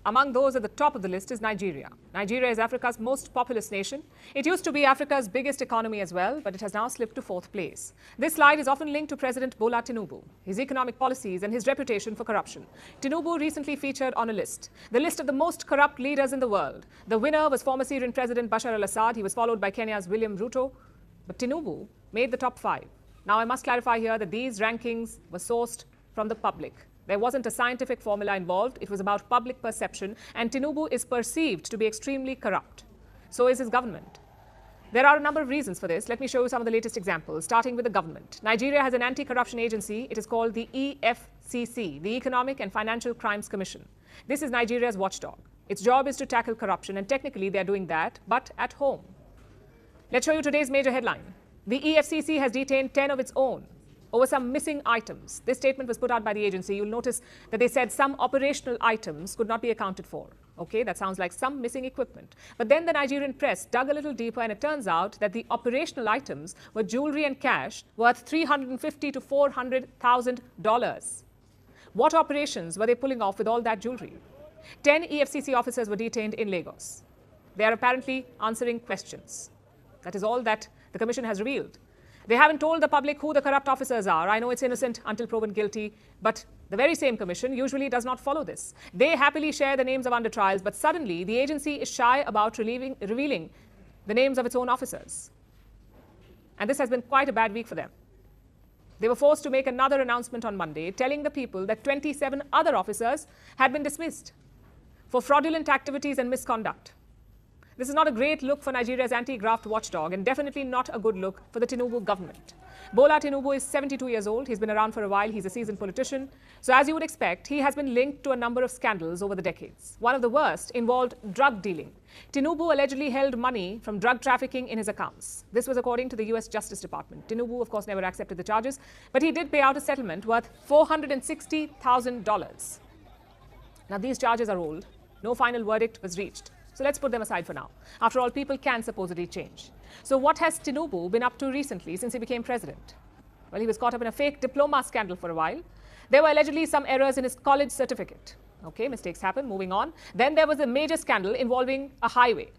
Among those at the top of the list is Nigeria. Nigeria is Africa's most populous nation. It used to be Africa's biggest economy as well, but it has now slipped to fourth place. This slide is often linked to President Bola Tinubu, his economic policies and his reputation for corruption. Tinubu recently featured on a list, the list of the most corrupt leaders in the world. The winner was former Syrian President Bashar al-Assad. He was followed by Kenya's William Ruto. But Tinubu made the top 5. Now, I must clarify here that these rankings were sourced from the public. There wasn't a scientific formula involved. It was about public perception, and Tinubu is perceived to be extremely corrupt. So is his government. There are a number of reasons for this. Let me show you some of the latest examples, starting with the government. Nigeria has an anti-corruption agency. It is called the EFCC, the Economic and Financial Crimes Commission. This is Nigeria's watchdog. Its job is to tackle corruption, and technically they are doing that, but at home. Let's show you today's major headline. The EFCC has detained 10 of its own over some missing items. This statement was put out by the agency. You'll notice that they said some operational items could not be accounted for. Okay, that sounds like some missing equipment. But then the Nigerian press dug a little deeper, and it turns out that the operational items were jewelry and cash worth $350,000 to $400,000. What operations were they pulling off with all that jewelry? 10 EFCC officers were detained in Lagos. They are apparently answering questions. That is all that the commission has revealed. They haven't told the public who the corrupt officers are. I know it's innocent until proven guilty, but the very same commission usually does not follow this. They happily share the names of under trials, but suddenly the agency is shy about revealing the names of its own officers. And this has been quite a bad week for them. They were forced to make another announcement on Monday, telling the people that 27 other officers had been dismissed for fraudulent activities and misconduct. This is not a great look for Nigeria's anti-graft watchdog, and definitely not a good look for the Tinubu government. Bola Tinubu is 72 years old. He's been around for a while. He's a seasoned politician. So as you would expect, he has been linked to a number of scandals over the decades. One of the worst involved drug dealing. Tinubu allegedly held money from drug trafficking in his accounts. This was according to the US Justice Department. Tinubu, of course, never accepted the charges, but he did pay out a settlement worth $460,000. Now, these charges are old. No final verdict was reached. So let's put them aside for now. After all, people can supposedly change. So what has Tinubu been up to recently since he became president? Well, he was caught up in a fake diploma scandal for a while. There were allegedly some errors in his college certificate. Okay, mistakes happen. Moving on. Then there was a major scandal involving a highway.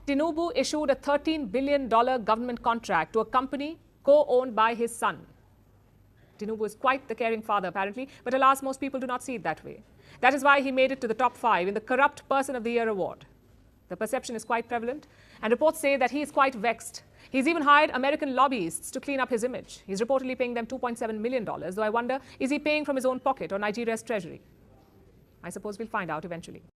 Tinubu issued a $13 billion government contract to a company co-owned by his son. Tinubu is quite the caring father, apparently, but alas, most people do not see it that way. That is why he made it to the top 5 in the Corrupt Person of the Year award. The perception is quite prevalent, and reports say that he is quite vexed. He's even hired American lobbyists to clean up his image. He's reportedly paying them $2.7 million, though I wonder, is he paying from his own pocket or Nigeria's treasury? I suppose we'll find out eventually.